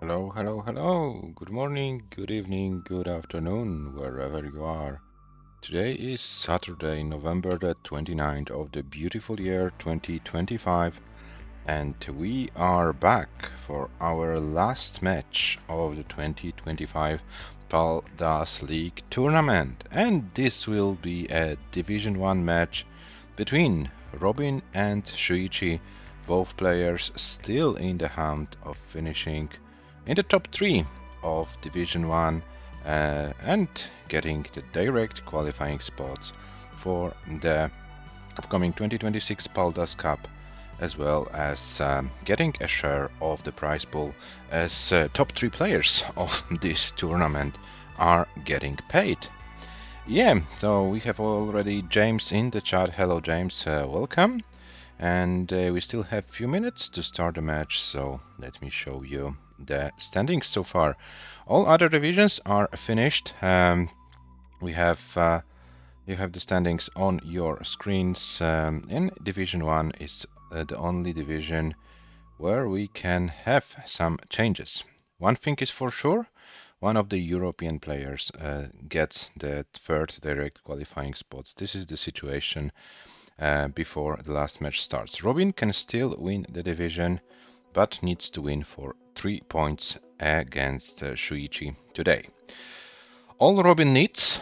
Hello, hello, hello. Good morning, good evening, good afternoon, wherever you are. Today is Saturday, November the 29th of the beautiful year 2025, and we are back for our last match of the 2025 Paldas League tournament. And this will be a Division 1 match between Robin and Shuichi, both players still in the hunt of finishing in the top 3 of Division 1 and getting the direct qualifying spots for the upcoming 2026 Paldas Cup, as well as getting a share of the prize pool, as top 3 players of this tournament are getting paid. Yeah, so we have already James in the chat. Hello James, welcome. And we still have a few minutes to start the match, so let me show you the standings so far. All other divisions are finished. You have the standings on your screens. In Division 1 is the only division where we can have some changes. One thing is for sure, one of the European players gets the third direct qualifying spots. This is the situation before the last match starts. Robin can still win the division, but needs to win for 3 points against Shuichi today. All Robin needs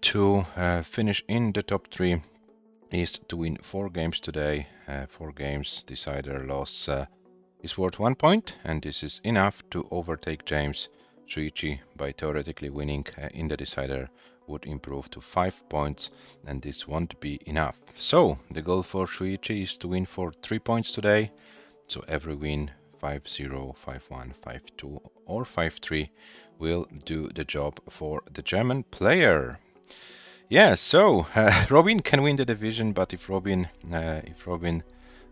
to finish in the top 3 is to win 4 games today. 4 games, decider loss is worth 1 point, and this is enough to overtake James. Shuichi, by theoretically winning in the decider, would improve to 5 points, and this won't be enough. So the goal for Shuichi is to win for 3 points today. So every win, 5-0, 5-1, 5-2 or 5-3, will do the job for the German player. Yeah, so Robin can win the division, but if Robin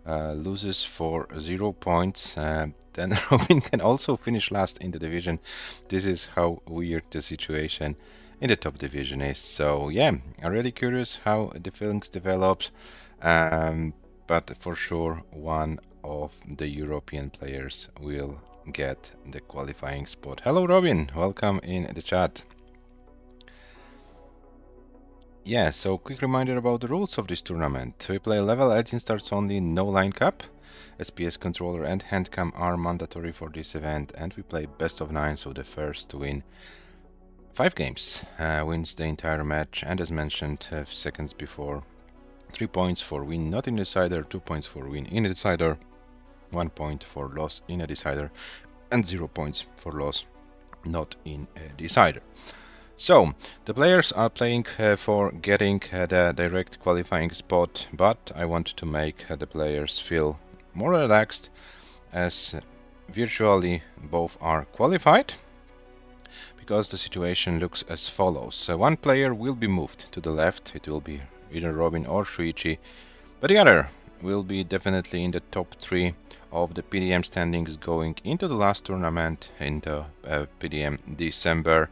loses for 0 points, then Robin can also finish last in the division. This is how weird the situation in the top division is. So yeah, I'm really curious how the things develops, but for sure one of the European players will get the qualifying spot. Hello Robin, welcome in the chat. Yeah, so quick reminder about the rules of this tournament. We play level 18 starts only, no line cap. SPS controller and handcam are mandatory for this event, and we play best of 9, so the first to win 5 games wins the entire match, and as mentioned seconds before, 3 points for win not in a decider, 2 points for win in a decider, 1 point for loss in a decider, and 0 points for loss not in a decider. So the players are playing for getting the direct qualifying spot, but I want to make the players feel more relaxed, as virtually both are qualified, because the situation looks as follows. So one player will be moved to the left, it will be either Robin or Shuichi, but the other will be definitely in the top 3 of the PDM standings going into the last tournament in the PDM December.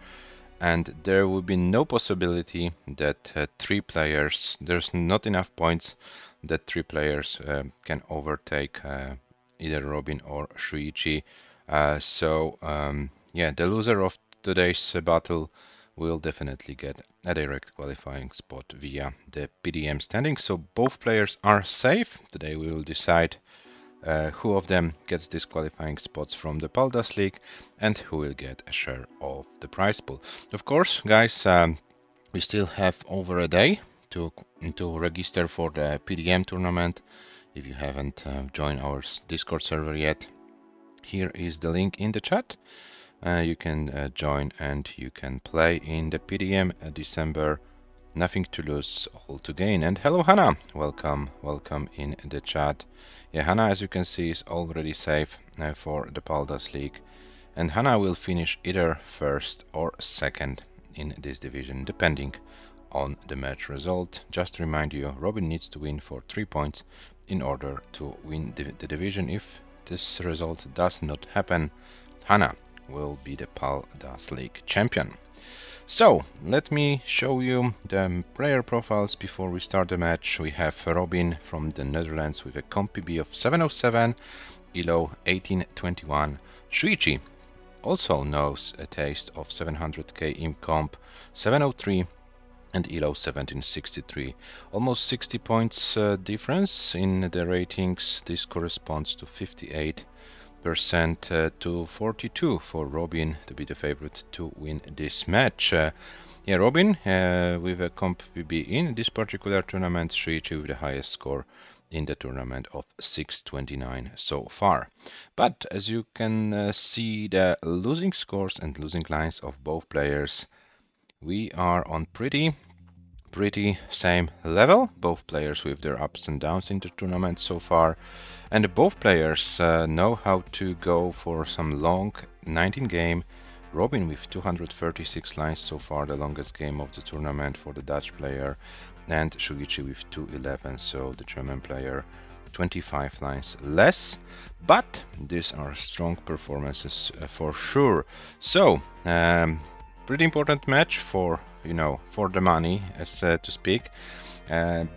And there will be no possibility that 3 players, there's not enough points that 3 players can overtake either Robin or Shuichi. Yeah, the loser of today's battle will definitely get a direct qualifying spot via the PDM standings. So both players are safe. Today we will decide who of them gets these qualifying spots from the Paldas League and who will get a share of the prize pool. Of course, guys, we still have over a day to register for the PDM tournament. If you haven't joined our Discord server yet, here is the link in the chat. You can join and you can play in the PDM December. Nothing to lose, all to gain. And hello Hannah, welcome in the chat. Yeah, Hannah, as you can see, is already safe for the Paldas League, and Hannah will finish either first or second in this division, depending on the match result. Just to remind you, Robin needs to win for 3 points in order to win the division. If this result does not happen, Hannah will be the Paldas League champion. So let me show you the player profiles before we start the match. We have Robin from the Netherlands with a comp PB of 707, ELO 1821. Shuichi also knows a taste of 700k imp comp 703 and ELO 1763. Almost 60 points difference in the ratings. This corresponds to 58% to 42 for Robin to be the favorite to win this match. Yeah, Robin with a comp VB in this particular tournament, Shuichi with the highest score in the tournament of 629 so far. But as you can see the losing scores and losing lines of both players, we are on pretty same level, both players with their ups and downs in the tournament so far, and both players know how to go for some long 19 game. Robin with 236 lines so far, the longest game of the tournament for the Dutch player, and Shuichi with 211, so the German player 25 lines less, but these are strong performances for sure. So pretty important match for for the money, as to speak.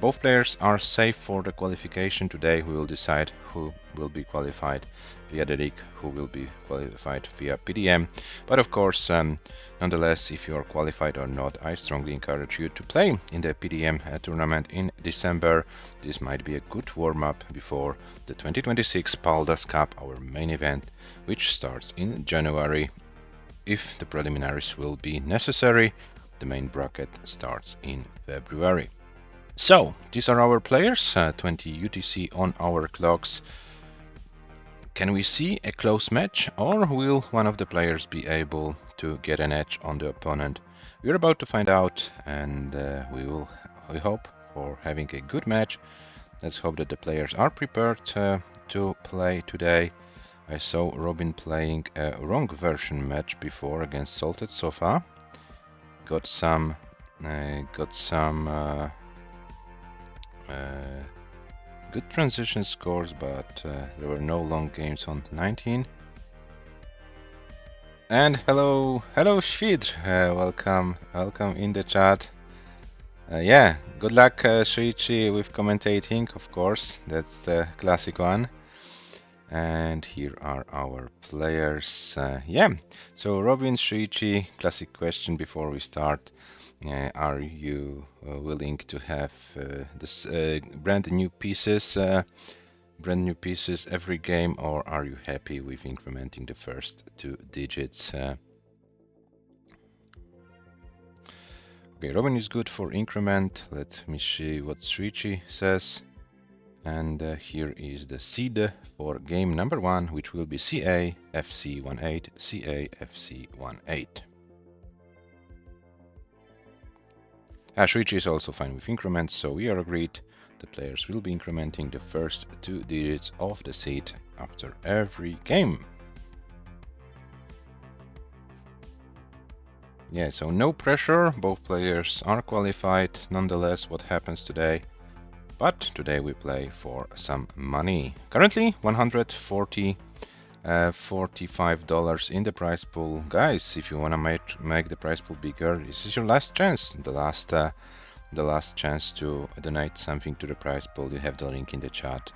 Both players are safe for the qualification. Today we will decide who will be qualified via the league, who will be qualified via PDM. But of course, nonetheless, if you are qualified or not, I strongly encourage you to play in the PDM tournament in December. This might be a good warm-up before the 2026 Paldas Cup, our main event, which starts in January. If the preliminaries will be necessary, the main bracket starts in February. So, these are our players, 20 UTC on our clocks. Can we see a close match, or will one of the players be able to get an edge on the opponent? We're about to find out, and we hope for having a good match. Let's hope that the players are prepared to play today. I saw Robin playing a wrong version match before against Salted Sofa. Got some good transition scores, but there were no long games on 19. And hello Shvid, welcome in the chat. Yeah, good luck Shuichi with commentating, of course, that's the classic one. And here are our players. Yeah, so Robin, Shuichi, classic question before we start. Are you willing to have this brand new pieces every game, or are you happy with incrementing the first 2 digits? Okay, Robin is good for increment. Let me see what Shuichi says. And here is the seed for game number 1, which will be CA FC18, CA FC18. Shuichi is also fine with increments, so we are agreed. The players will be incrementing the first 2 digits of the seed after every game. Yeah, so no pressure, both players are qualified. Nonetheless, what happens today? But today we play for some money. Currently $145 in the prize pool. Guys, if you want to make the prize pool bigger, this is your last chance. The last chance to donate something to the prize pool. You have the link in the chat.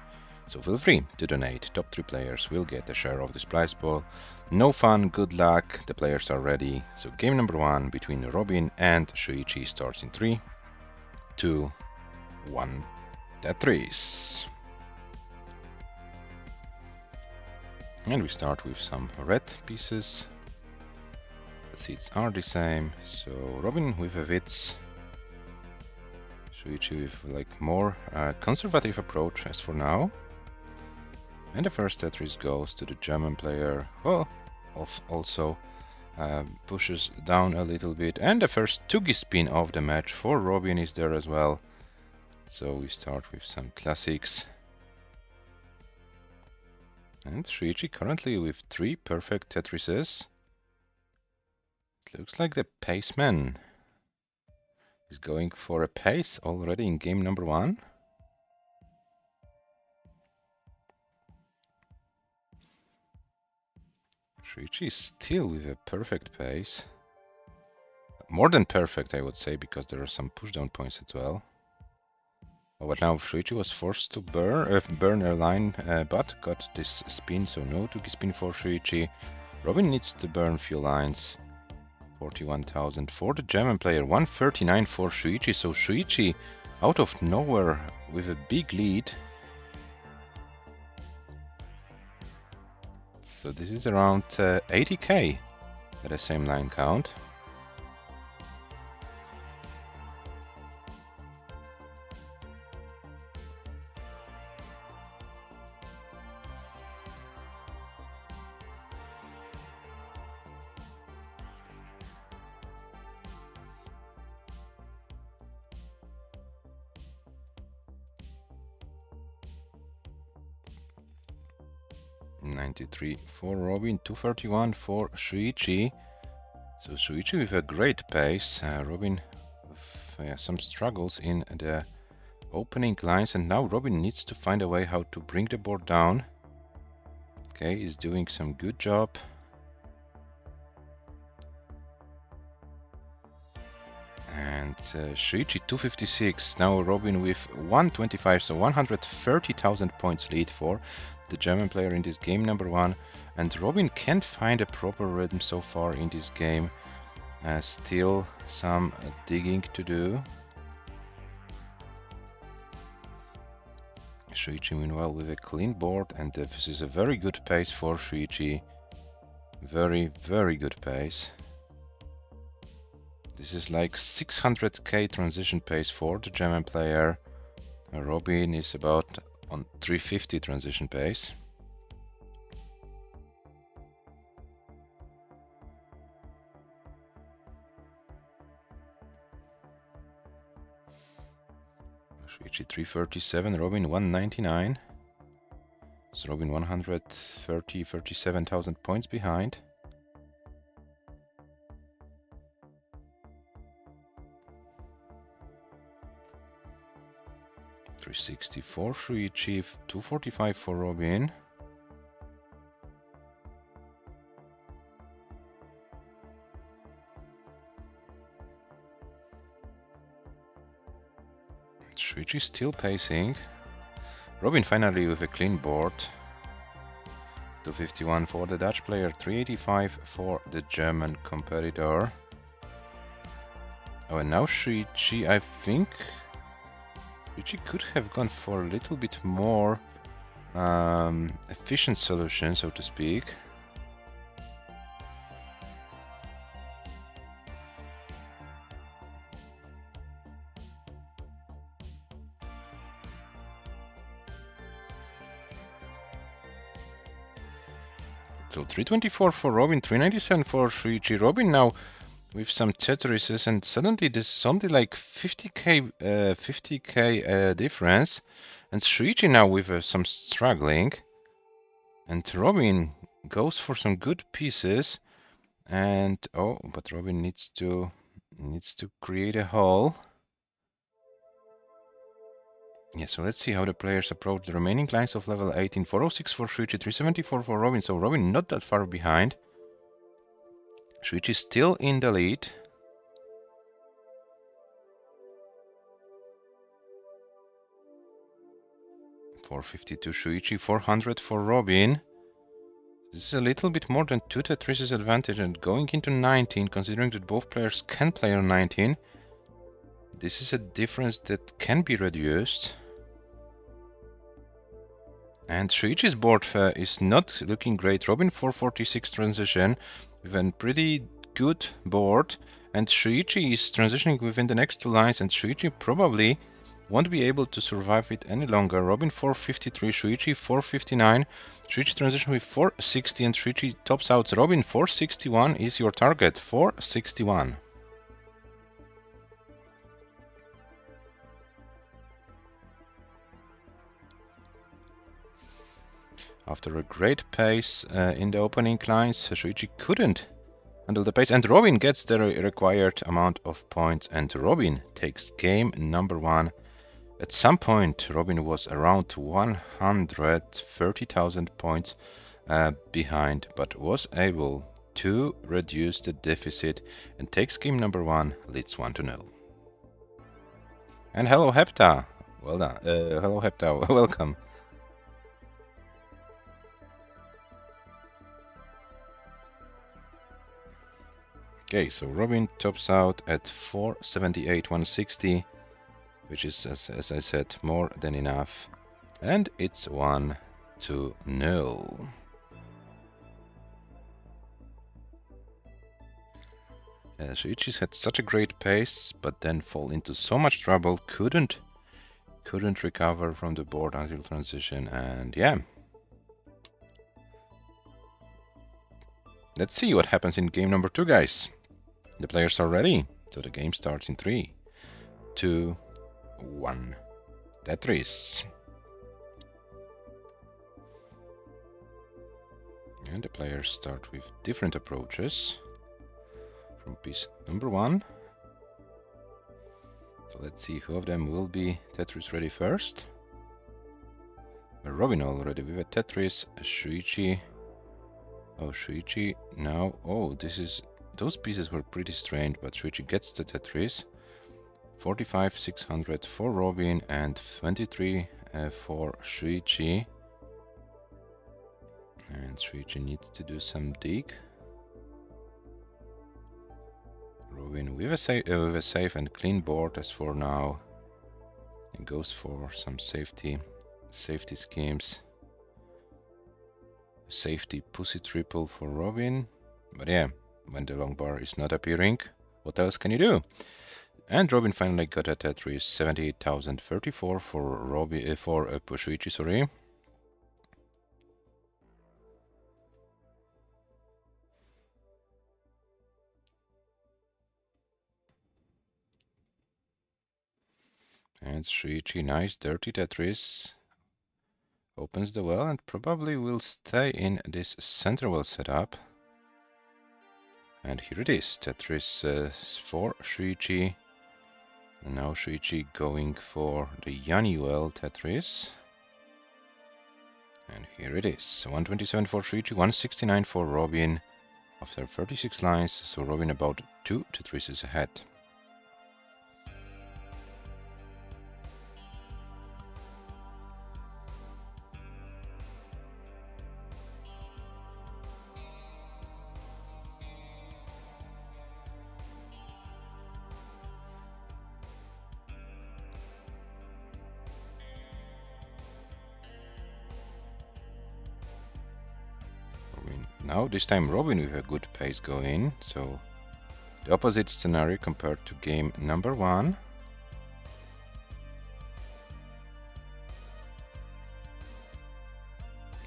So feel free to donate. Top 3 players will get a share of this prize pool. No fun, good luck. The players are ready. So game number 1 between Robin and Shuichi starts in 3, 2, 1. Tetris. And we start with some red pieces. The seeds are the same. So Robin with a Witz, Shuichi with like more conservative approach as for now. And the first Tetris goes to the German player, who also pushes down a little bit. And the first Tugi spin of the match for Robin is there as well. So we start with some classics. And Shuichi currently with 3 perfect Tetrises. It looks like the paceman is going for a pace already in game number 1. Shuichi is still with a perfect pace. More than perfect, I would say, because there are some pushdown points as well. But now Shuichi was forced to burn a line, but got this spin, so no Tuki spin for Shuichi. Robin needs to burn few lines. 41,000 for the German player, 139 for Shuichi. So Shuichi out of nowhere with a big lead. So this is around 80k at the same line count. $93 for Robin, 231 for Shuichi. So Shuichi with a great pace. Robin with some struggles in the opening lines, and now Robin needs to find a way how to bring the board down. Okay, he's doing some good job. And Shuichi 256. Now Robin with 125, so 130,000 points lead for the German player in this game number 1. And Robin can't find a proper rhythm so far in this game. Still some digging to do. Shuichi meanwhile with a clean board, and this is a very good pace for Shuichi. Very, very good pace. This is like 600k transition pace for the German player. Robin is about on 350 transition pace. Shuichi 337, Robin 199. So Robin 37,000 points behind. $360 for Shuichi, 245 for Robin. Shuichi still pacing. Robin finally with a clean board. 251 for the Dutch player, 385 for the German competitor. Oh, and now Shuichi, I think Shuichi could have gone for a little bit more efficient solution, so to speak. So 324 for Robin, 397 for Shuichi. Robin now with some Tetrises, and suddenly this is something like 50k difference, and Shuichi now with some struggling, and Robin goes for some good pieces, and oh, but Robin needs to create a hole. Yeah, so let's see how the players approach the remaining lines of level 18. 406 for Shuichi, 374 for Robin, so Robin not that far behind. Shuichi still in the lead. $452 Shuichi, 400 for Robin. This is a little bit more than 2 Tetris' advantage, and going into 19, considering that both players can play on 19, this is a difference that can be reduced. And Shuichi's board is not looking great. Robin 446 transition with a pretty good board, and Shuichi is transitioning within the next 2 lines, and Shuichi probably won't be able to survive it any longer. Robin 453, Shuichi 459, Shuichi transition with 460, and Shuichi tops out. Robin 461 is your target, 461. After a great pace in the opening lines, Shuichi couldn't handle the pace, and Robin gets the required amount of points, and Robin takes game number 1. At some point, Robin was around 130,000 points behind, but was able to reduce the deficit and takes game number 1, leads 1-0. And hello Hepta, well done. Hello Hepta, welcome. Okay, so Robin tops out at 478 160, which is, as I said, more than enough. And it's 1-0. Shuichi's had such a great pace, but then fall into so much trouble, couldn't recover from the board until transition, and yeah. Let's see what happens in game number 2, guys. The players are ready, so the game starts in 3, 2, 1. Tetris. And the players start with different approaches from piece number 1. So let's see who of them will be Tetris ready first. Robin already with a Tetris, Shuichi. Oh, Shuichi now. Oh, those pieces were pretty strange, but Shuichi gets the Tetris. 45, 600 for Robin and 23 for Shuichi. And Shuichi needs to do some dig. Robin with a safe and clean board as for now. It goes for some safety schemes. Safety pussy triple for Robin. But yeah, when the long bar is not appearing, what else can you do? And Robin finally got a Tetris 78,034 for Robin for Shuichi, sorry. And Shuichi, nice dirty Tetris. Opens the well and probably will stay in this center well setup. And here it is, Tetris for Shuichi. And now Shuichi going for the Yanni well Tetris. And here it is, 127 for Shuichi, 169 for Robin. After 36 lines, so Robin about 2 Tetrises ahead. Now this time Robin with a good pace going, so the opposite scenario compared to game number 1.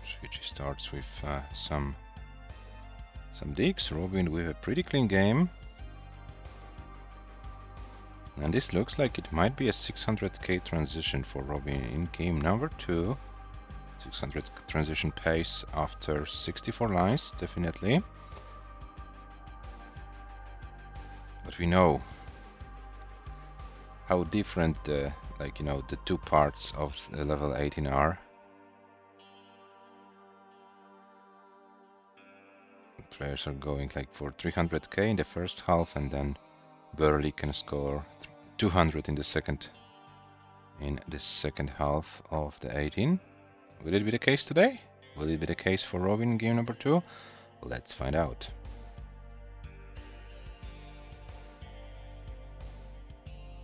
Shuichi starts with some digs, Robin with a pretty clean game. And this looks like it might be a 600k transition for Robin in game number 2. 600 transition pace after 64 lines, definitely. But we know how different the two parts of level 18 are. Players are going like for 300k in the first half and then barely can score 200 in the second half of the 18. Will it be the case today? Will it be the case for Robin in game number 2? Let's find out.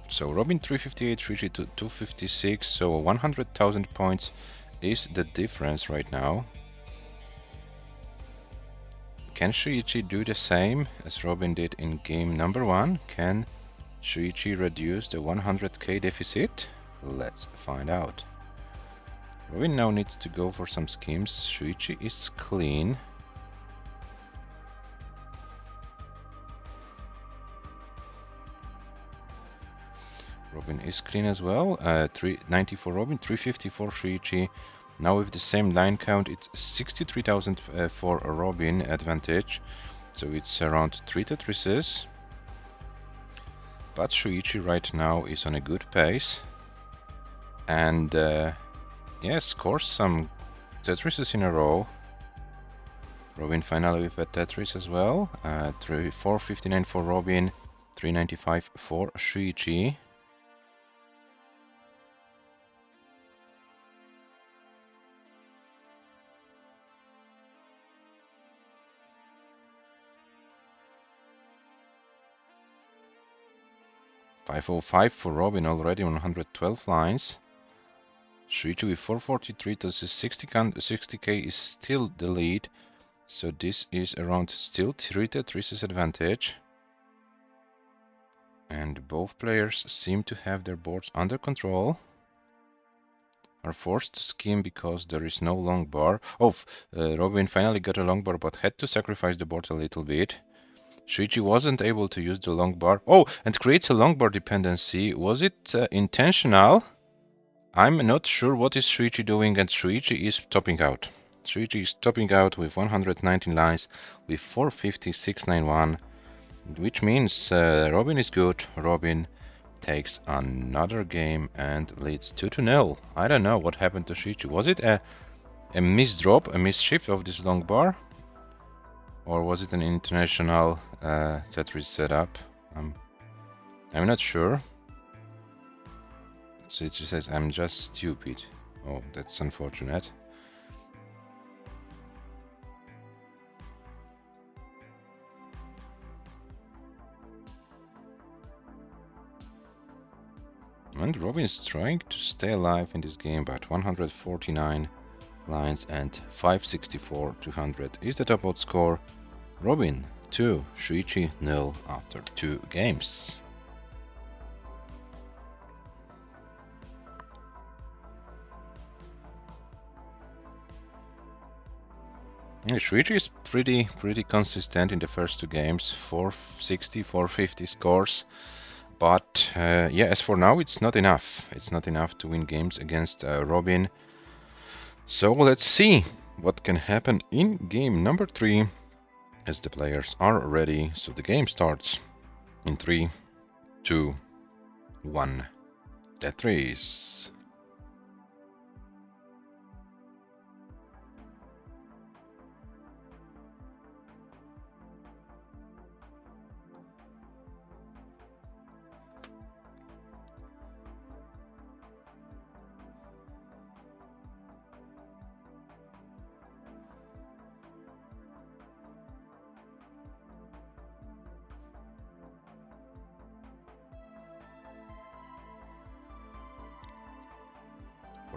So Robin 358, Shuichi to 256, so 100,000 points is the difference right now. Can Shuichi do the same as Robin did in game number 1? Can Shuichi reduce the 100k deficit? Let's find out. Robin now needs to go for some schemes. Shuichi is clean. Robin is clean as well. 390 for Robin, 350 for Shuichi. Now with the same line count, it's 63,000 for Robin advantage. So it's around 3 Tetrises. But Shuichi right now is on a good pace. And yeah, scores some Tetrises in a row. Robin finally with a Tetris as well. 459 for Robin, 395 for Shuichi. 505 for Robin, already on 112 lines. Shuichi with 443, this is 60k is still the lead. So this is around still 3 Tetris' advantage. And both players seem to have their boards under control. Are forced to scheme because there is no long bar. Oh, Robin finally got a long bar but had to sacrifice the board a little bit. Shuichi wasn't able to use the long bar. Oh, and creates a long bar dependency. Was it intentional? I'm not sure what is Shuichi doing, and Shuichi is topping out. Shuichi is topping out with 119 lines with 450,691, which means Robin is good. Robin takes another game and leads 2-0. I don't know what happened to Shuichi. Was it a misdrop, a misshift of this long bar? Or was it an international Tetris setup? I'm not sure. So it just says, I'm just stupid. Oh, that's unfortunate. And Robin is trying to stay alive in this game, but 149 lines and 564 200 is the top out score. Robin 2, Shuichi 0 after 2 games. Shuichi is pretty consistent in the first 2 games, 460, 450 scores. But yeah, as for now, it's not enough. It's not enough to win games against Robin. So let's see what can happen in game number 3 as the players are ready. So the game starts in 3, 2, 1. Tetris.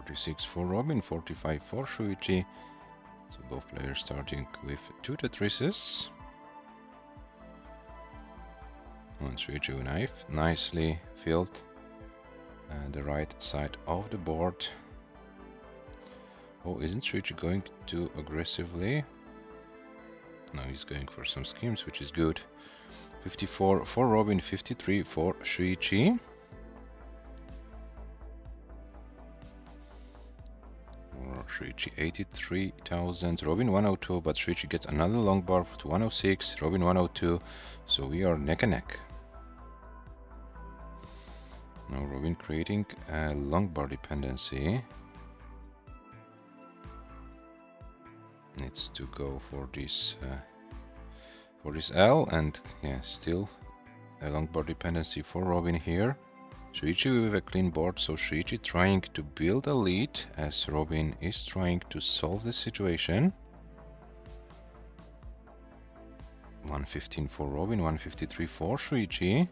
.46 for Robin, 45 for Shuichi. So both players starting with 2 Tetrises. And Shuichi with knife, nicely filled the right side of the board. Oh, isn't Shuichi going too aggressively? No, he's going for some schemes, which is good. 54 for Robin, 53 for Shuichi. Shuichi 83,000, Robin 102, but Shuichi gets another long bar to 106, Robin 102, so we are neck and neck. Now Robin creating a long bar dependency. Needs to go for this L, and yeah, still a long bar dependency for Robin here. Shuichi with a clean board, so Shuichi trying to build a lead as Robin is trying to solve the situation. 115 for Robin, 153 for Shuichi.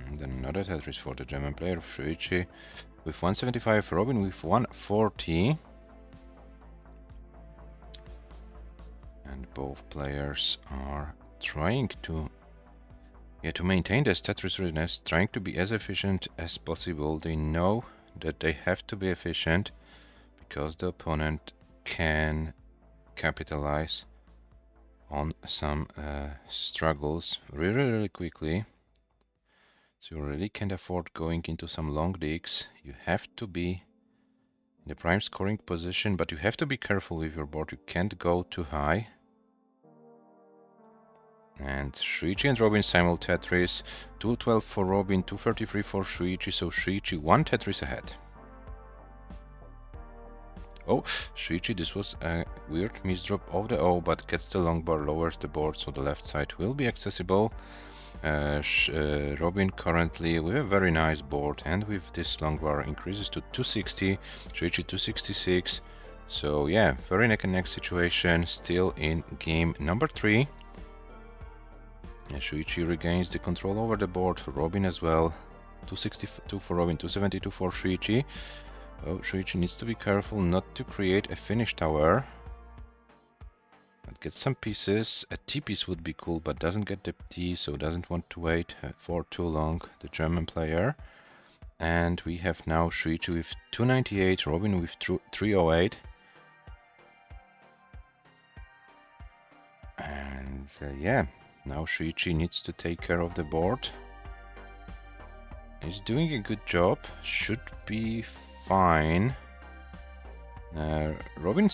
And then another Tetris for the German player, Shuichi with 175, Robin with 140. And both players are trying to maintain their Tetris readiness, trying to be as efficient as possible. They know that they have to be efficient because the opponent can capitalize on some struggles really quickly. So you really can't afford going into some long digs. You have to be in the prime scoring position, but you have to be careful with your board. You can't go too high. And Shuichi and Robin simul Tetris, 212 for Robin, 233 for Shuichi, so Shuichi 1 Tetris ahead. Oh, Shuichi, this was a weird misdrop of the O, but gets the long bar, lowers the board, so the left side will be accessible. Robin currently with a very nice board, and with this long bar increases to 260, Shuichi 266. So yeah, very neck and neck situation, still in game number 3. Shuichi regains the control over the board. Robin as well. 262 for Robin, 272 for Shuichi. Oh, Shuichi needs to be careful not to create a finish tower. I'd get some pieces. A T piece would be cool, but doesn't get the T, so doesn't want to wait for too long, the German player. And we have now Shuichi with 298, Robin with 308. And yeah, now Shuichi needs to take care of the board. He's doing a good job, should be fine. Robin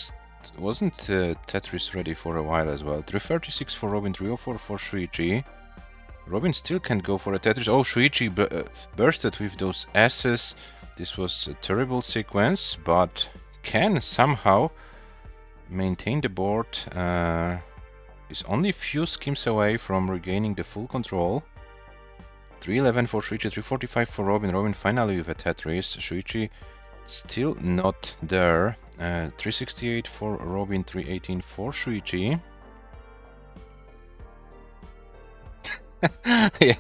wasn't Tetris ready for a while as well. 336 for Robin, 304 for Shuichi. Robin still can't go for a Tetris. Oh, Shuichi bursted with those S's. This was a terrible sequence, but can somehow maintain the board. Is only a few schemes away from regaining the full control. 311 for Shuichi, 345 for Robin. Robin finally with a Tetris. Shuichi still not there. 368 for Robin, 318 for Shuichi. Yeah,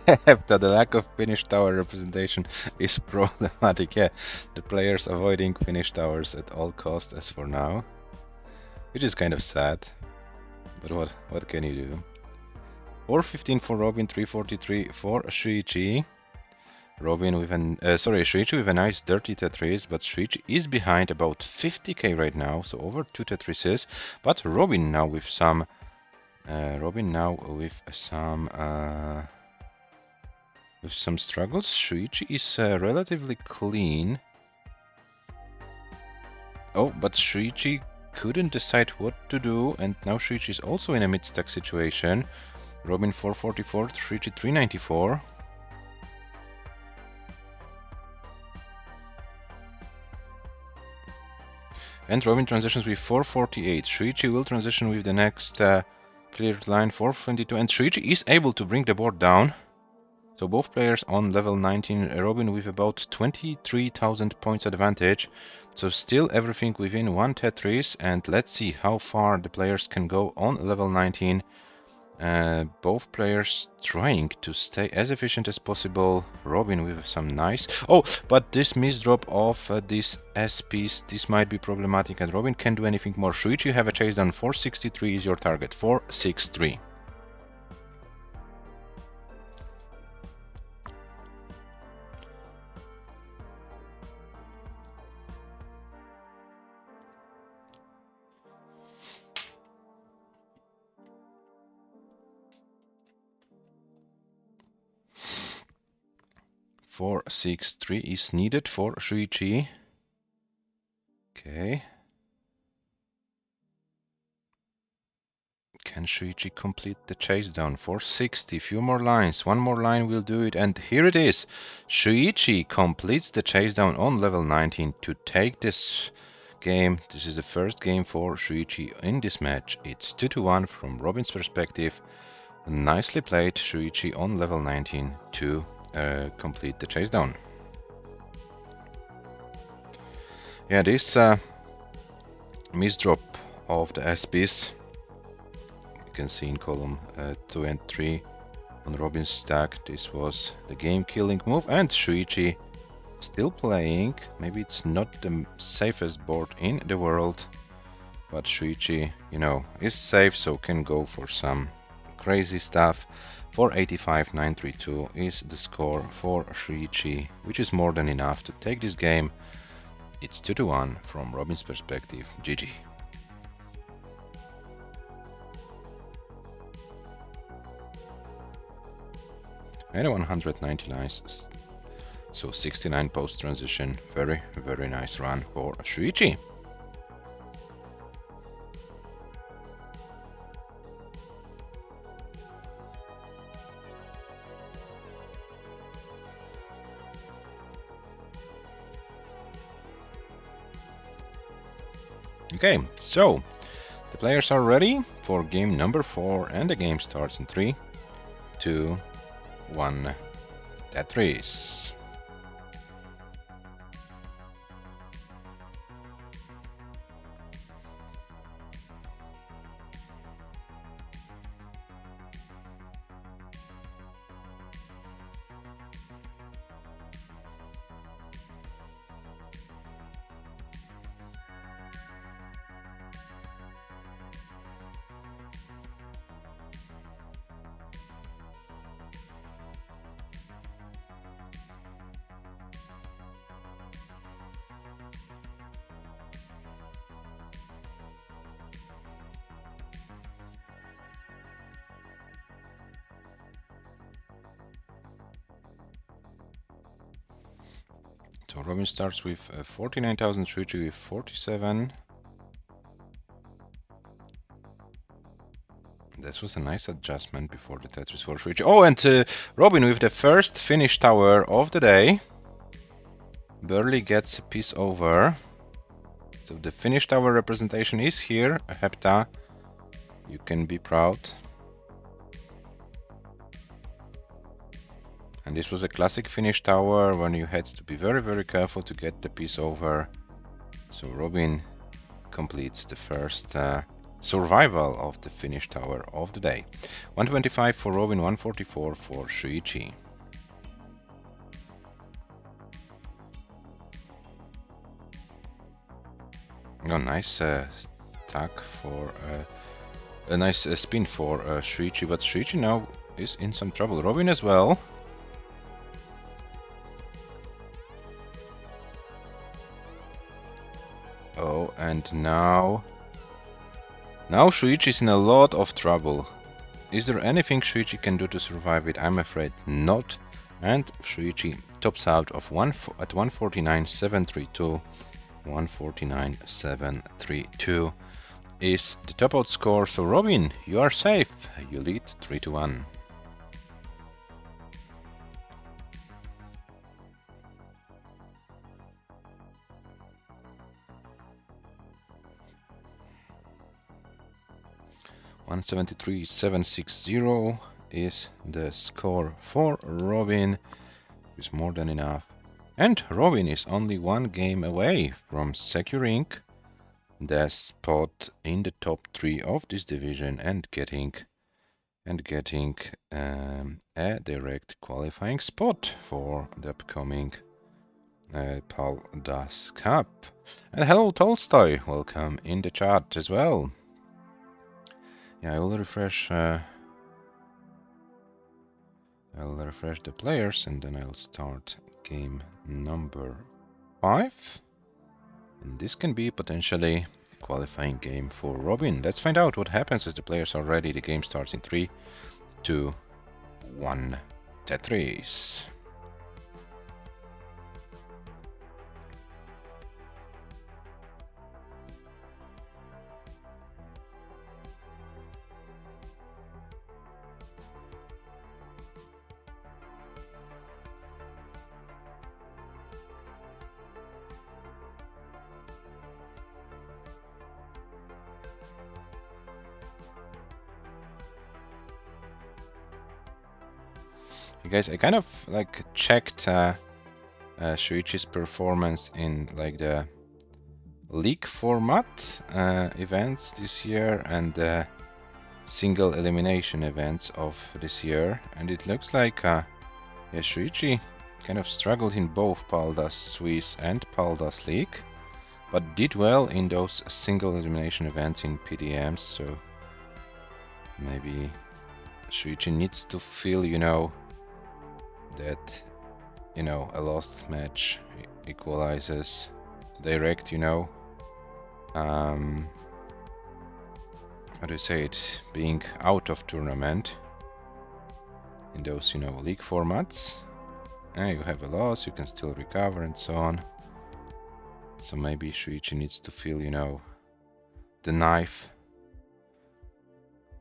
the lack of finish tower representation is problematic. Yeah, the players avoiding finish towers at all costs as for now, which is kind of sad. But what can you do? 415 for Robin, 343 for Shuichi. Robin with Shuichi with a nice dirty Tetris, but Shuichi is behind about 50k right now, so over 2 Tetrises. But Robin now with some struggles. Shuichi is relatively clean. Oh, but Shuichi couldn't decide what to do, and now Shuichi is also in a mid-stack situation. Robin 444, Shuichi 394. And Robin transitions with 448. Shuichi will transition with the next cleared line 422, and Shuichi is able to bring the board down. So both players on level 19, Robin with about 23,000 points advantage. So still everything within one Tetris, and let's see how far the players can go on level 19. Both players trying to stay as efficient as possible. Robin with some nice... Oh, but this misdrop of this S piece, this might be problematic, and Robin can't do anything more. Shuichi, you have a chase down. 463 is your target. 463. Four, 6, 3 is needed for Shuichi. Okay. Can Shuichi complete the chase down? 460, few more lines. One more line will do it, and here it is. Shuichi completes the chase down on level 19 to take this game. This is the first game for Shuichi in this match. It's 2-1 from Robin's perspective. Nicely played, Shuichi on level 19 to complete the chase down. Yeah, this misdrop of the S-piece, you can see in column 2 and 3 on Robin's stack, this was the game-killing move, and Shuichi still playing. Maybe it's not the safest board in the world, but Shuichi, you know, is safe, so can go for some crazy stuff. 485, 932 is the score for Shuichi, which is more than enough to take this game. It's 2-1 from Robin's perspective. GG. And 190 lines, so 69 post transition. Very, very nice run for Shuichi. Okay, so the players are ready for game number 4, and the game starts in 3, 2, 1. Tetris. So Robin starts with 49,000, Shuichi with 47. This was a nice adjustment before the Tetris for Shuichi. Oh, and Robin with the first finish tower of the day. Barely gets a piece over. So the finish tower representation is here, Hepta. You can be proud. And this was a classic finish tower when you had to be very, very careful to get the piece over. So Robin completes the first survival of the finish tower of the day. 125 for Robin, 144 for Shuichi. Oh, nice stack for a nice spin for Shuichi, but Shuichi now is in some trouble. Robin as well. Oh, and now Shuichi is in a lot of trouble. Is there anything Shuichi can do to survive it? I'm afraid not. And Shuichi tops out of at 149.732. 149.732 is the top out score. So Robin, you are safe. You lead 3-1. $173,760 is the score for Robin. It's more than enough. And Robin is only one game away from securing the spot in the top 3 of this division and getting a direct qualifying spot for the upcoming Paldas Cup. And hello Tolstoy, welcome in the chat as well. Yeah, I will refresh. I'll refresh the players and then I'll start game number 5. And this can be potentially a qualifying game for Robin. Let's find out what happens as the players are ready. The game starts in 3, 2, 1. Tetris. Hey guys, I kind of like checked Shuichi's performance in like the league format events this year and the single elimination events of this year, and it looks like yeah, Shuichi kind of struggled in both Paldas Swiss and Paldas League, but did well in those single elimination events in PDMs, so maybe Shuichi needs to feel, you know, that, you know, a lost match equalizes direct, you know, how do you say it, being out of tournament in those, you know, league formats. You have a loss, you can still recover and so on. So maybe Shuichi needs to feel, you know, the knife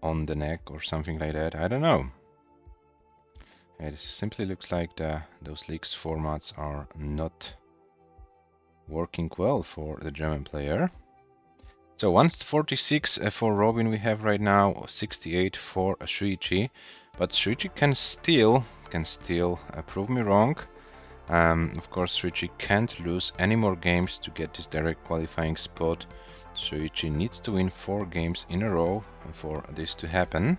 on the neck or something like that. I don't know. It simply looks like those leagues formats are not working well for the German player. So 146 for Robin we have right now, 68 for Shuichi, but Shuichi can still prove me wrong. Of course, Shuichi can't lose any more games to get this direct qualifying spot. Shuichi needs to win 4 games in a row for this to happen.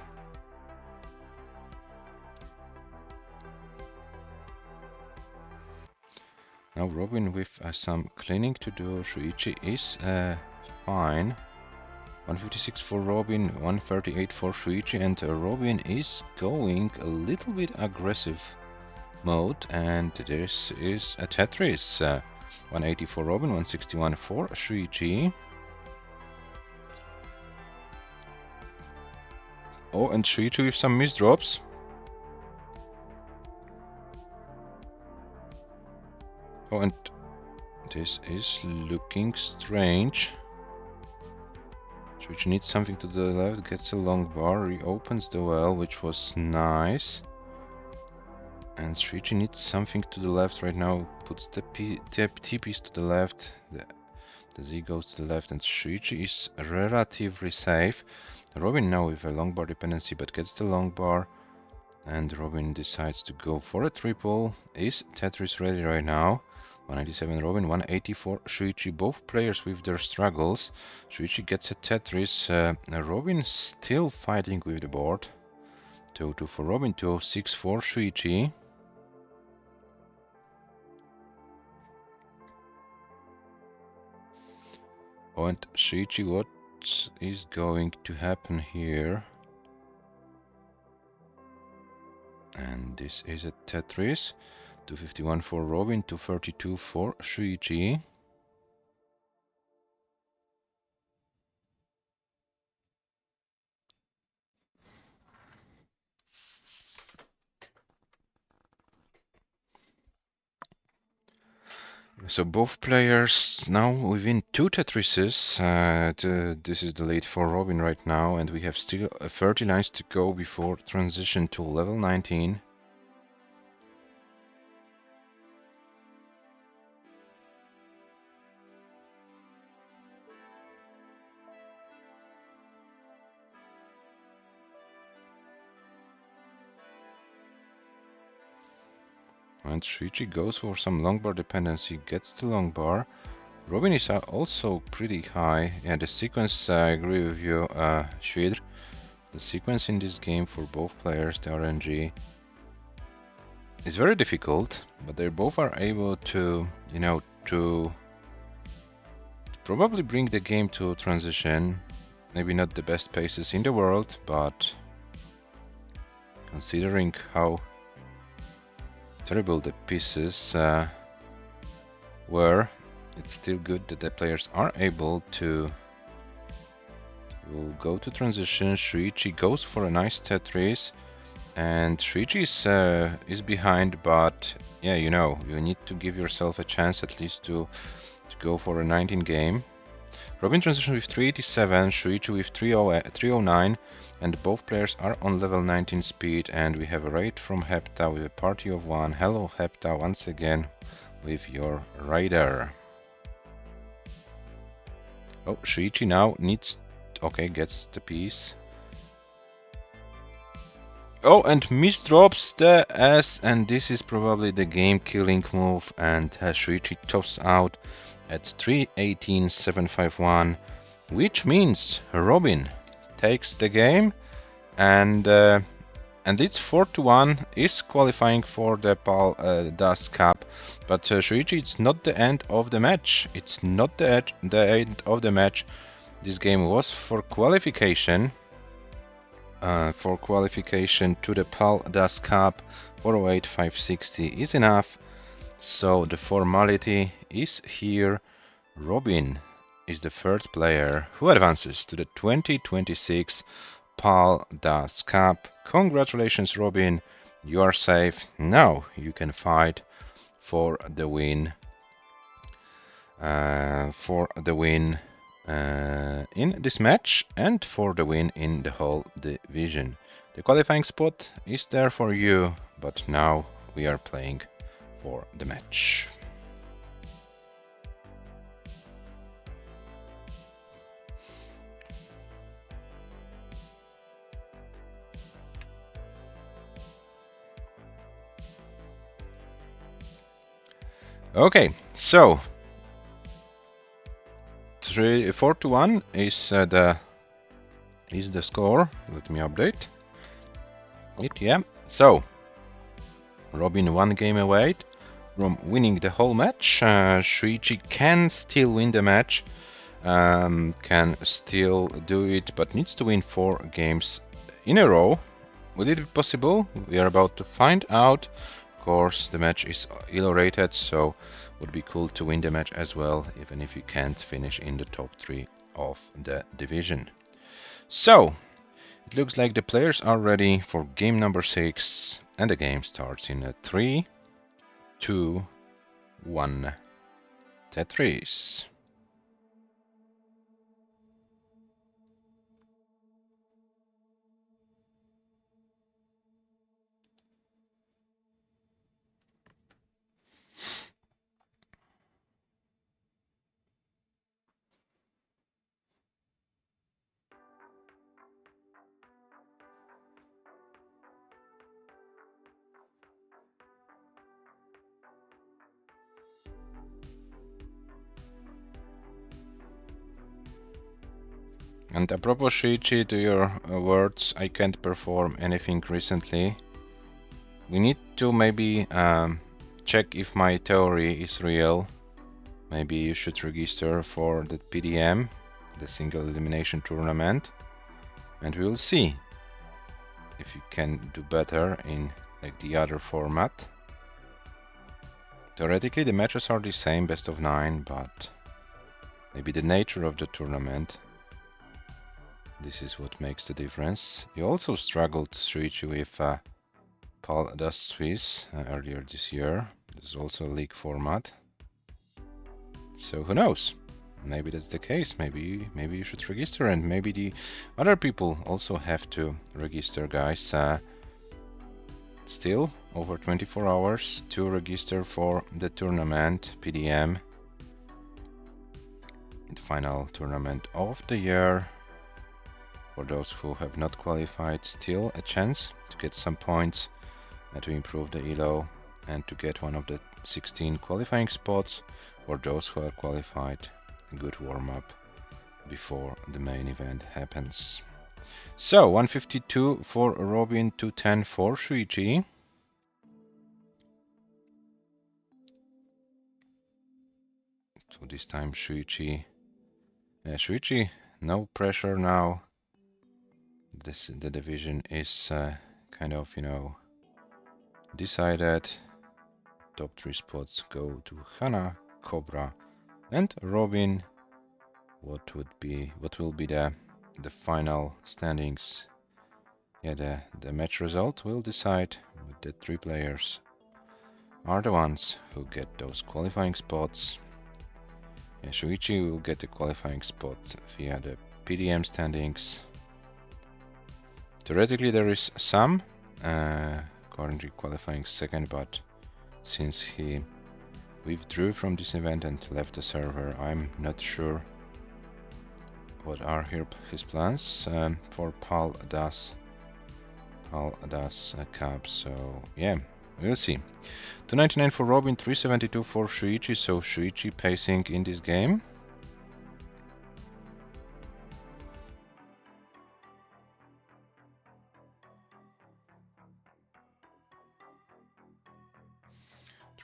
Now Robin with some cleaning to do. Shuichi is fine. 156 for Robin, 138 for Shuichi, and Robin is going a little bit aggressive mode, and this is a Tetris. 180 for Robin, 161 for Shuichi. Oh, and Shuichi with some misdrops. Oh, and This is looking strange. Shuichi needs something to the left, gets a long bar, reopens the well, which was nice. And Shuichi needs something to the left right now, puts the T-piece to the left, the Z goes to the left, and Shuichi is relatively safe. Robin now with a long bar dependency, but gets the long bar, and Robin decides to go for a triple. Is Tetris ready right now? 197 Robin, 184 Shuichi, both players with their struggles. Shuichi gets a Tetris, Robin still fighting with the board. 202 for Robin, 206 for Shuichi. And Shuichi, what is going to happen here? And this is a Tetris. 251 for Robin, 232 for Shuichi. So both players now within 2 Tetrises. This is the lead for Robin right now, and we have still 30 lines to go before transition to level 19. And Shuichi goes for some long bar dependency, gets the long bar. Robin is also pretty high. Yeah, the sequence, I agree with you, Shvidr. The sequence in this game for both players, the RNG, is very difficult, but they both are able to, you know, to probably bring the game to transition. Maybe not the best paces in the world, but considering how terrible the pieces were, it's still good that the players are able to go to transition. Shuichi goes for a nice Tetris, and Shuichi is behind, but yeah, you know, you need to give yourself a chance at least to go for a 19 game. Robin transition with 387, Shuichi with 309, and both players are on level 19 speed, and we have a raid from Hepta with a party of 1. Hello Hepta, once again with your raider. Oh, Shuichi now needs... okay, gets the piece. Oh, and misdrops the S, and this is probably the game-killing move, and Shuichi tops out at 318.751, which means Robin takes the game, and it's 4-1, is qualifying for the PAL-DAS Cup. But Shuichi, it's not the end of the match. It's not the end of the match. This game was for qualification. For qualification to the PAL-DAS Cup. 408.560 is enough. So the formality is here. Robin is the third player who advances to the 2026 PAL-DAS Cup. Congratulations, Robin. You are safe. Now you can fight for the win. In this match and for the win in the whole division. The qualifying spot is there for you, but now we are playing for the match. Okay, so 4-1 is the score. Let me update it. Yeah, so Robin 1 game away from winning the whole match. Shuichi can still win the match, can still do it, but needs to win 4 games in a row. Will it be possible? We are about to find out. Of course, the match is elo-rated, so would be cool to win the match as well, even if you can't finish in the top 3 of the division. So, it looks like the players are ready for game number 6, and the game starts in a 3, 2, 1. Tetris. And apropos Shuichi, to your words, I can't perform anything recently. We need to maybe check if my theory is real. Maybe you should register for the PDM, the single elimination tournament, and we will see if you can do better in like the other format. Theoretically, the matches are the same, best of 9, but maybe the nature of the tournament, this is what makes the difference. You also struggled, Shuichi, with paldastetris earlier this year. This is also a league format. So who knows? Maybe that's the case. Maybe you should register, and maybe the other people also have to register, guys. Still over 24 hours to register for the tournament PDM, the final tournament of the year. For those who have not qualified, still a chance to get some points to improve the ELO and to get one of the 16 qualifying spots. For those who are qualified, a good warm-up before the main event happens. So 152 for Robin, 210 for Shuichi. So this time Shuichi, no pressure now. The division is kind of, decided. Top 3 spots go to Hana, Cobra, and Robin. What will be the final standings? Yeah, the match result will decide, but the 3 players are the ones who get those qualifying spots. Yeah, Shuichi will get the qualifying spot via the PDM standings. Theoretically, there is Sam currently qualifying second, but since he withdrew from this event and left the server, I'm not sure what are his plans for Paldas Cup. So yeah, we'll see. 299 for Robin, 372 for Shuichi. So Shuichi pacing in this game.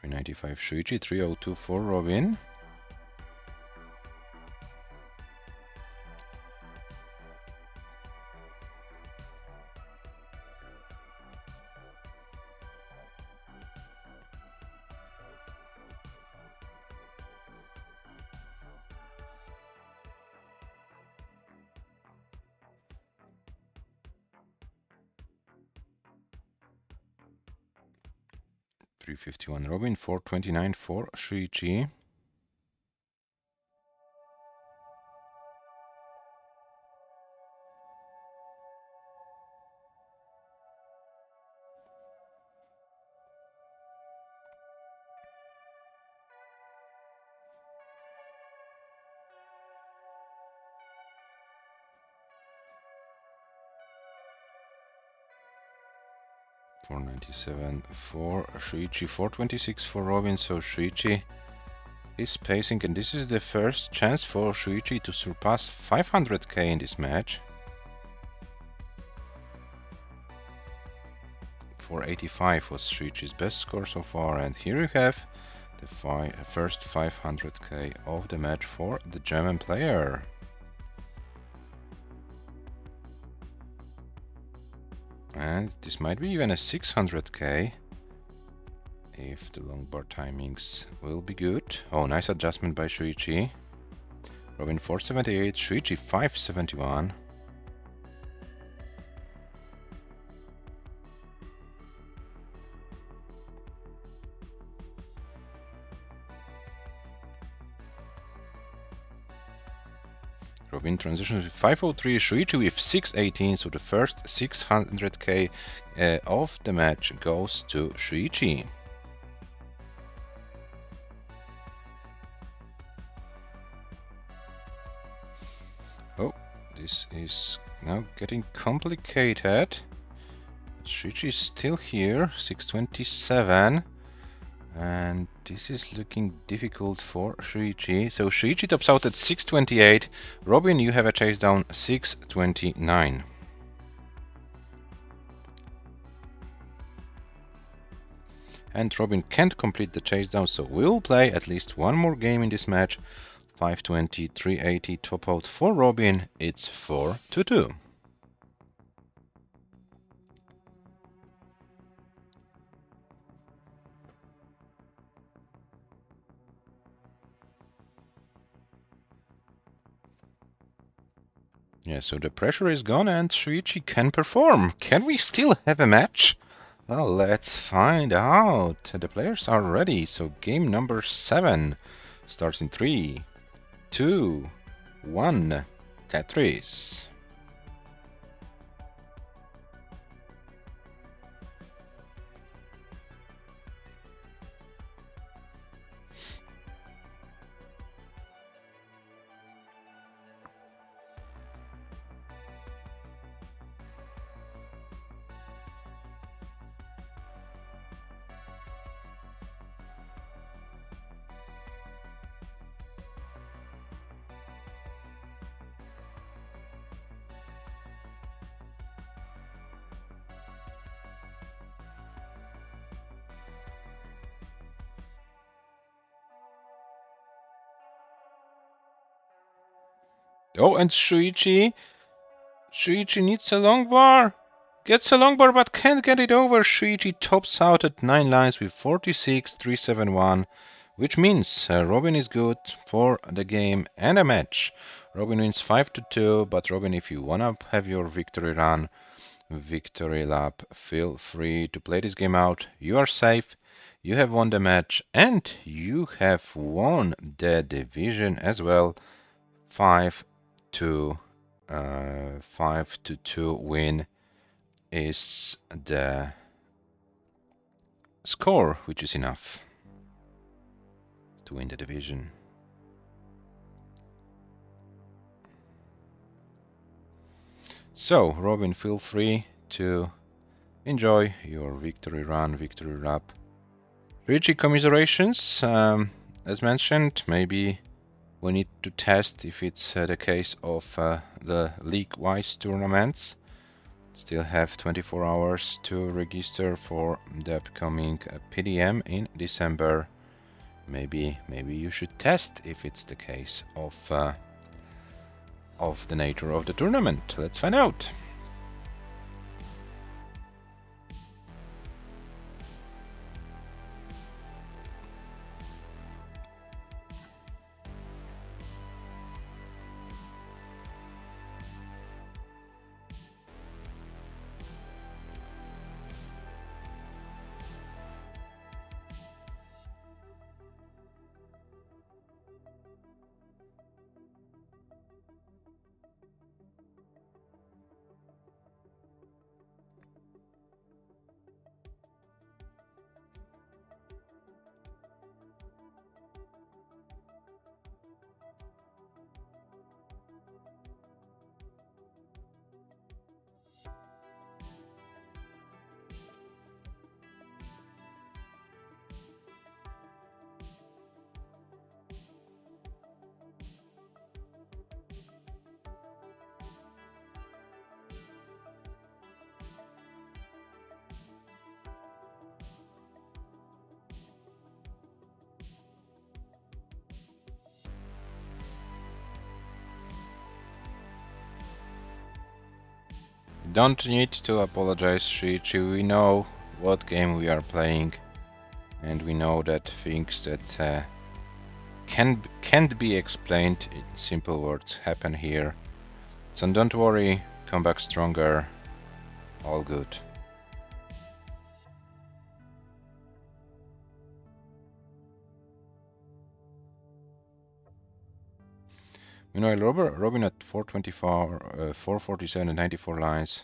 $395 Shuichi, 302 for Robin. $351 Robin, $429 for Shuichi. $497 for Shuichi, $426 for Robin. So Shuichi is pacing, and this is the first chance for Shuichi to surpass 500k in this match. 485 was Shuichi's best score so far, and here you have the first 500k of the match for the German player. And this might be even a 600k if the long bar timings will be good. Oh, nice adjustment by Shuichi. Robin 478, Shuichi 571. Robin transitions with 503, Shuichi with 618, so the first 600k of the match goes to Shuichi. Oh, this is now getting complicated. Shuichi is still here, 627. And this is looking difficult for Shuichi. So Shuichi tops out at 628. Robin, you have a chase down 629. And Robin can't complete the chase down, so we'll play at least one more game in this match. 520, 380 top out for Robin. It's 4-2. Yeah, so the pressure is gone and Shuichi can perform. Can we still have a match? Well, let's find out. The players are ready, so game number 7 starts in 3, 2, 1. Tetris. Oh, and Shuichi needs a long bar. Gets a long bar but can't get it over. Shuichi tops out at 9 lines with 46-371, which means Robin is good for the game and a match. Robin wins 5-2, but Robin, if you wanna have your victory run, victory lap, feel free to play this game out. You are safe, you have won the match, and you have won the division as well. 5-2 win is the score, which is enough to win the division. So, Robin, feel free to enjoy your victory run, victory lap. Richie, commiserations. As mentioned, maybe we need to test if it's the case of the league-wise tournaments. Still have 24 hours to register for the upcoming PDM in December. Maybe you should test if it's the case of the nature of the tournament. Let's find out. Don't need to apologize, Shuichi. We know what game we are playing, and we know that things that can't be explained in simple words happen here. So don't worry, come back stronger. All good. Meanwhile, Robin at 424, 447 and 94 lines.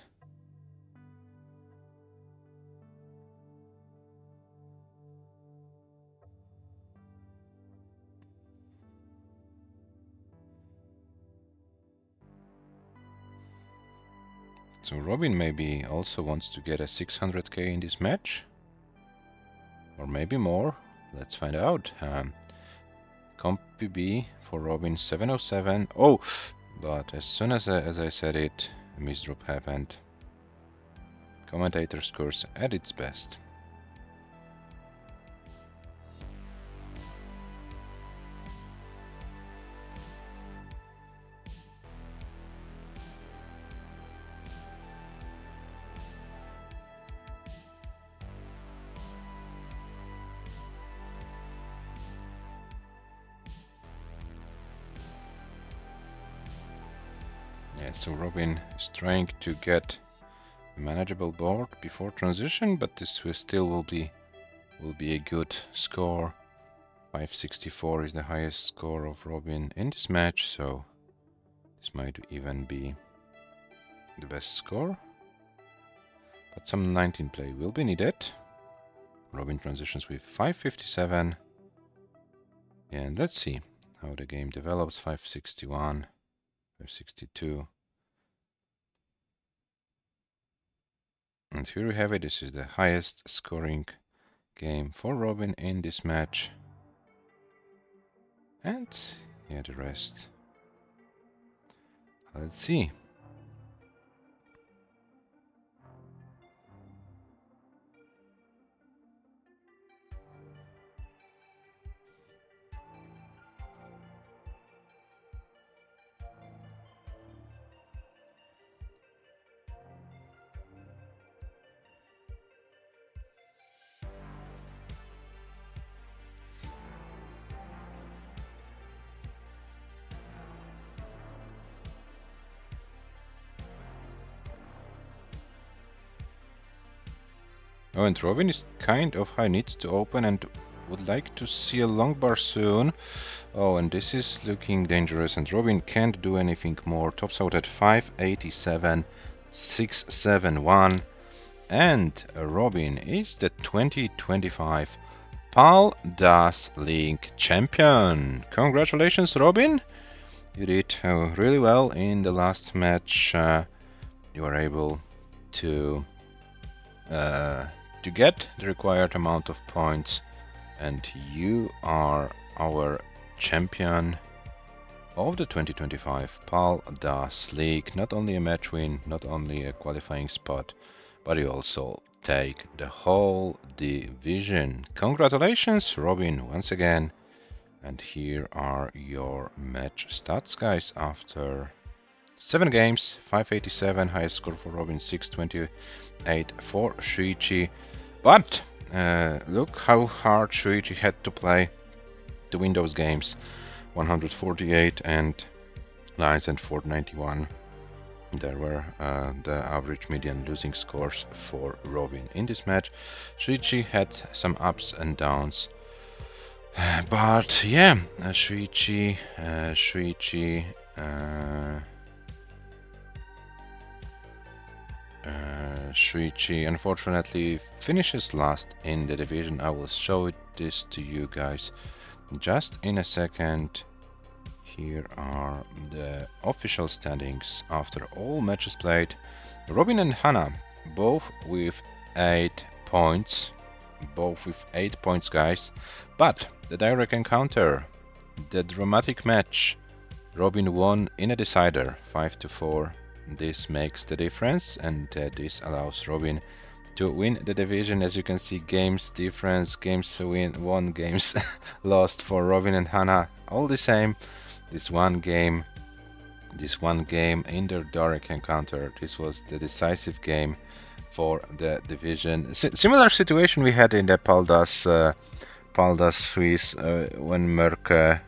So Robin maybe also wants to get a 600k in this match. Or maybe more. Let's find out. Comp PB for Robin 707. Oh, but as soon as I said it, a misdrop happened. Commentator scores at its best. Yeah, so Robin is trying to get a manageable board before transition, but this will be a good score. 564 is the highest score of Robin in this match, so this might even be the best score. But some 19 play will be needed. Robin transitions with 557. And let's see how the game develops. 561, 562. And here we have it. This is the highest scoring game for Robin in this match. And yeah, the rest. Let's see. Oh, and Robin is kind of high, needs to open and would like to see a long bar soon. Oh, and this is looking dangerous, and Robin can't do anything more. Tops out at 587, 671, and Robin is the 2025 PAL DAS League champion. Congratulations, Robin! You did really well in the last match. You were able to get the required amount of points, and you are our champion of the 2025 PAL DAS League. Not only a match win, not only a qualifying spot, but you also take the whole division. Congratulations, Robin, once again. And here are your match stats, guys. After 7 games, 587, highest score for Robin, 628 for SHUICHI. But look how hard SHUICHI had to play to win those games. 148 and lines and 491. There were the average median losing scores for Robin in this match. SHUICHI had some ups and downs. But yeah, SHUICHI unfortunately finishes last in the division. I will show this to you guys just in a second. Here are the official standings after all matches played. Robin and Hannah both with 8 points. Both with 8 points, guys. But the direct encounter, the dramatic match, Robin won in a decider, 5-4. This makes the difference, and this allows Robin to win the division. As you can see, games difference, games won, games lost for Robin and Hannah, all the same. This one game in their direct encounter, this was the decisive game for the division. Similar situation we had in the Paldas Swiss when Merke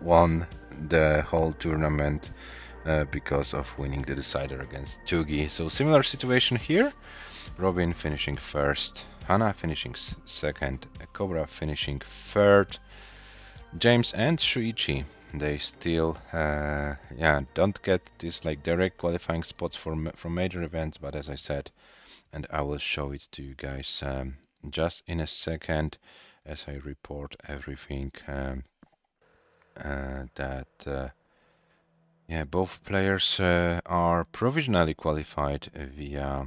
won the whole tournament because of winning the decider against Tugi. So similar situation here. Robin finishing first, Hannah finishing second, Cobra finishing third. James and Shuichi, they still don't get this like direct qualifying spots from major events, but as I said, and I will show it to you guys just in a second as I report everything that both players are provisionally qualified via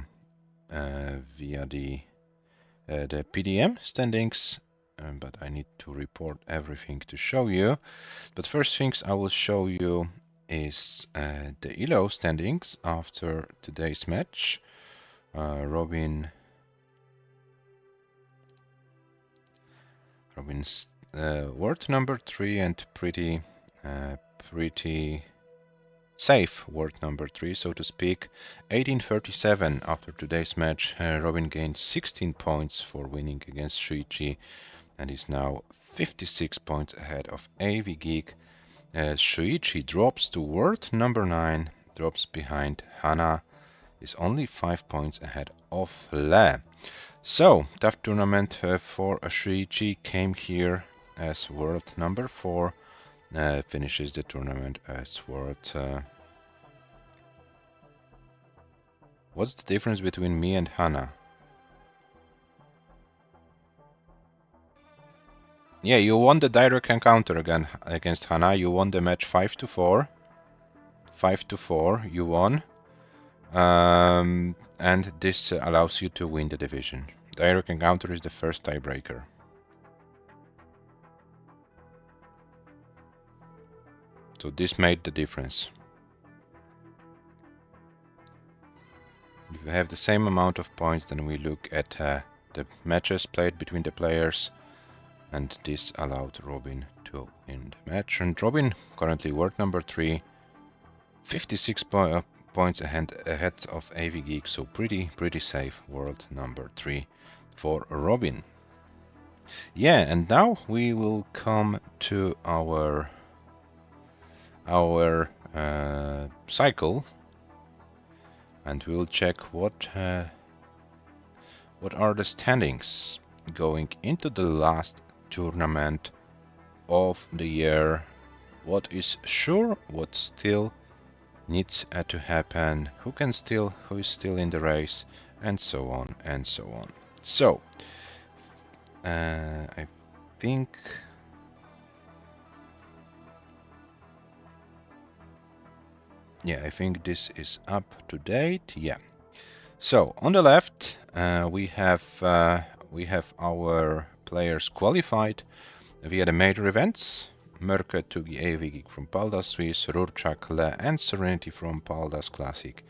the PDM standings, but I need to report everything to show you. But first things I will show you is the ELO standings after today's match. Robin's world number 3 and pretty safe world number 3, so to speak. 1837 after today's match. Robin gained 16 points for winning against Shuichi and is now 56 points ahead of AV Geek. Shuichi drops to world number 9, drops behind Hana, is only 5 points ahead of Le. So, tough tournament for Shuichi, came here as world number 4, finishes the tournament as world... What's the difference between me and Hana? Yeah, you won the direct encounter again against Hana. You won the match 5-4. 5-4, you won. And this allows you to win the division. Direct encounter is the first tiebreaker. So this made the difference. If you have the same amount of points, then we look at the matches played between the players, and this allowed Robin to win the match. And Robin, currently world number 3, 56 points ahead of AV Geek, so pretty safe world number 3 for Robin. Yeah, and now we will come to our cycle, and we will check what are the standings going into the last tournament of the year. What is sure, what still needs to happen, who is still in the race, and so on and so on. So I think this is up to date. Yeah. So on the left we have our players qualified via the major events. Mörke took the AV Geek from Paldastetris, Rurchak, Le and Serenity from Paldas Classic,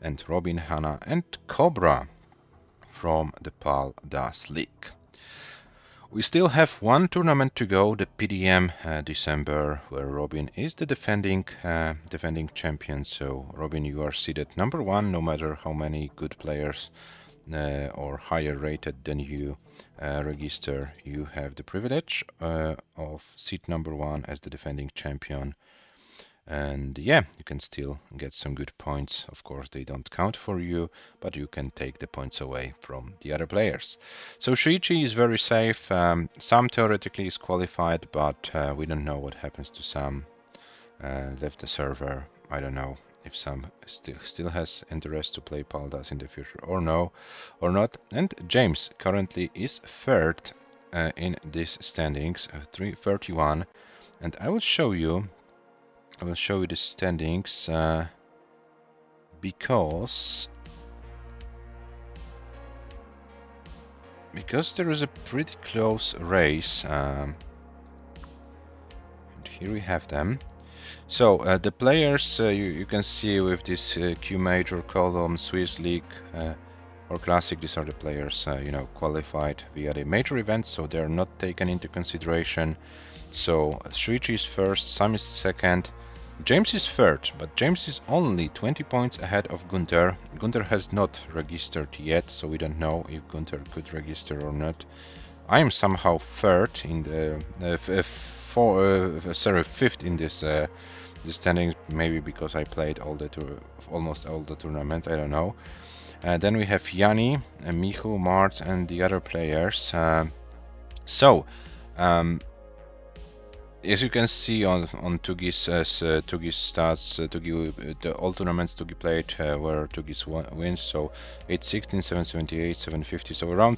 and Robin, Hana and Cobra from the Paldas League. We still have one tournament to go, the PDM December, where Robin is the defending champion. So Robin, you are seated number 1, no matter how many good players or higher rated than you register. You have the privilege of seat number 1 as the defending champion. And yeah, you can still get some good points. Of course, they don't count for you, but you can take the points away from the other players. So Shuichi is very safe. Sam theoretically is qualified, but we don't know what happens to Sam. Left the server. I don't know if Sam still has interest to play Paldas in the future or not. And James currently is third in these standings, 331, and I will show you the standings because there is a pretty close race. And here we have them. So the players you can see with this Q major column, Swiss League or Classic. These are the players qualified via the major events, so they are not taken into consideration. So Shuichi is first, Sam is second, James is third, but James is only 20 points ahead of Gunther. Gunther has not registered yet, so we don't know if Gunther could register or not. I am somehow third in the fifth in this standings, maybe because I played almost all the tournaments. I don't know. Then we have Yanni, Michu, Mart, and the other players. as you can see on Tugi's stats, Tugi the all tournaments Tugi played were Tugi's wins. So 816, 778, 750. So around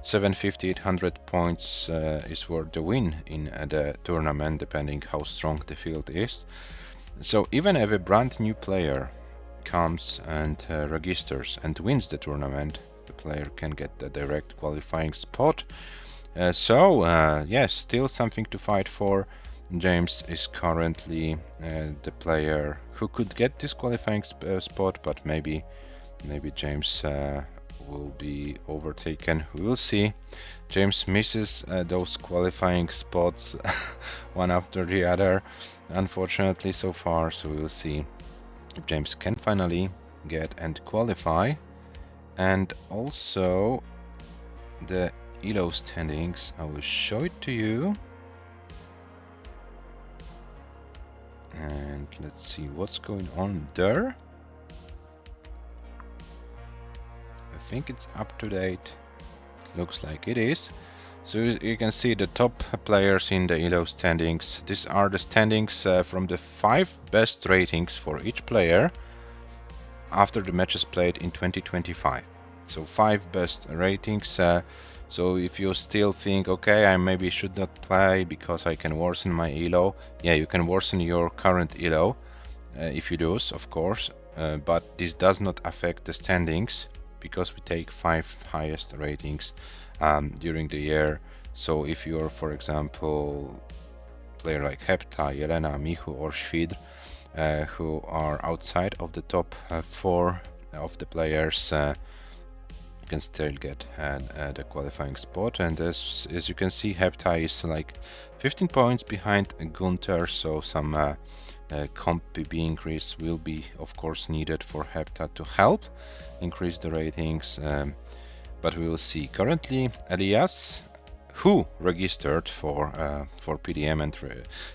750, 800 points is worth the win in the tournament, depending how strong the field is. So even if a brand new player comes and registers and wins the tournament, the player can get the direct qualifying spot. Yes, still something to fight for. James is currently the player who could get this qualifying spot, but maybe James will be overtaken. We will see. James misses those qualifying spots one after the other, unfortunately so far. So we will see if James can finally get and qualify. And also the ELO standings, I will show it to you. And let's see what's going on there. I think it's up to date. It looks like it is. So you can see the top players in the ELO standings. These are the standings from the 5 best ratings for each player after the matches played in 2025. So 5 best ratings. So if you still think, okay, I maybe should not play because I can worsen my ELO, yeah, you can worsen your current ELO if you do, of course, but this does not affect the standings because we take 5 highest ratings during the year. So if you're, for example, player like Hepta, Jelena, Michu or Svidr, who are outside of the top 4 of the players, can still get the qualifying spot. And as you can see, Hepta is like 15 points behind Gunther, so some comp PB increase will be of course needed for Hepta to help increase the ratings, but we will see. Currently Elias, who registered for PDM, and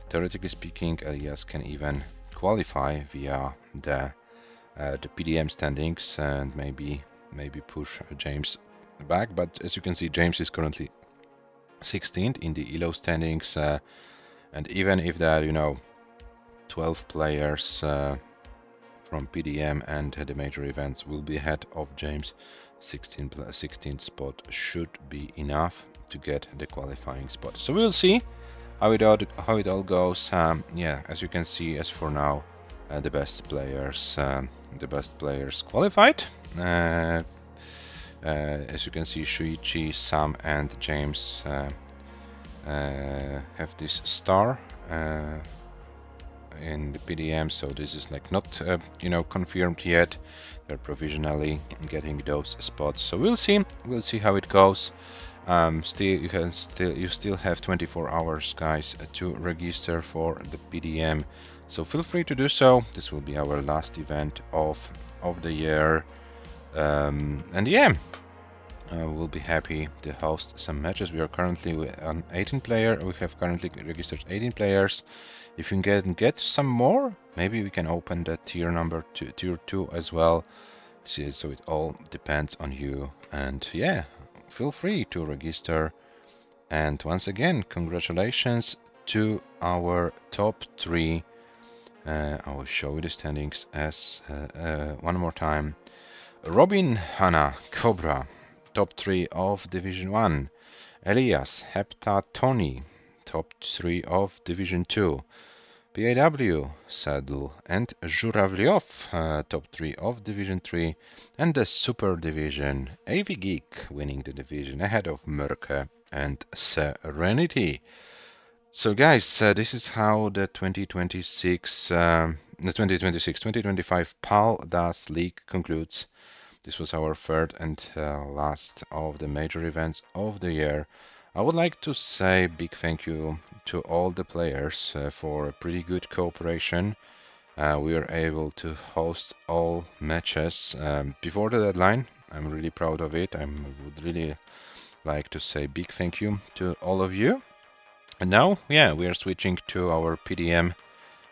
theoretically speaking Elias can even qualify via the PDM standings and maybe push James back. But as you can see, James is currently 16th in the ELO standings, and even if there are 12 players from PDM and the major events will be ahead of James, 16th spot should be enough to get the qualifying spot. So we'll see how it all goes. Yeah, as you can see, as for now, the best players qualified. As you can see, Shuichi, Sam, and James have this star in the PDM, so this is like not confirmed yet. They're provisionally getting those spots, so we'll see how it goes. You still have 24 hours, guys, to register for the PDM, so feel free to do so. This will be our last event of the year, and yeah, we'll be happy to host some matches. We are currently with an 18 player. We have currently registered 18 players. If you can get some more, maybe we can open the tier 2 as well. So it all depends on you, and yeah, feel free to register. And once again, congratulations to our top 3. I will show you the standings as one more time. Robin, Hanna, Cobra, top 3 of Division 1. Elias, Hepta, Tony, top 3 of Division 2. PAW, Saddle, and Zhuravlyov, top 3 of Division 3. And the Super Division, AV Geek winning the division ahead of Merke and Serenity. So guys, this is how the 2025 PAL-DAS League concludes. This was our third and last of the major events of the year. I would like to say big thank you to all the players for a pretty good cooperation. We were able to host all matches before the deadline. I'm really proud of it. I would really like to say big thank you to all of you. And now, yeah, we are switching to our PDM.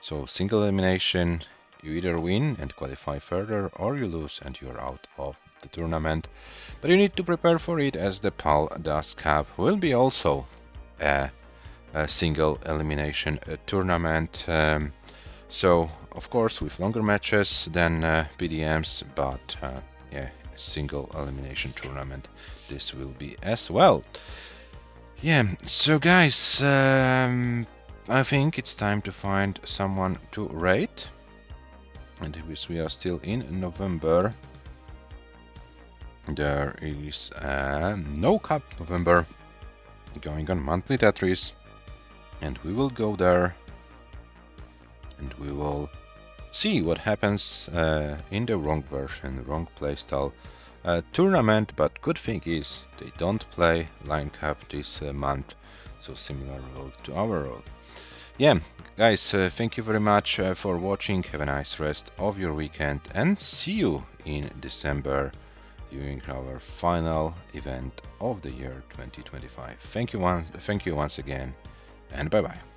So single elimination, you either win and qualify further, or you lose and you're out of the tournament. But you need to prepare for it, as the PAL-DAS Cup will be also a single elimination tournament. So of course with longer matches than BDMs, but yeah, single elimination tournament this will be as well. Yeah, so guys, I think it's time to find someone to rate, and we are still in November. There is no Cup November going on monthly Tetris, and we will go there and we will see what happens in the wrong version, wrong playstyle tournament. But good thing is they don't play Line Cup this month, so similar role to our role. Yeah, guys, thank you very much for watching. Have a nice rest of your weekend and see you in December during our final event of the year 2025. Thank you once again, and bye bye.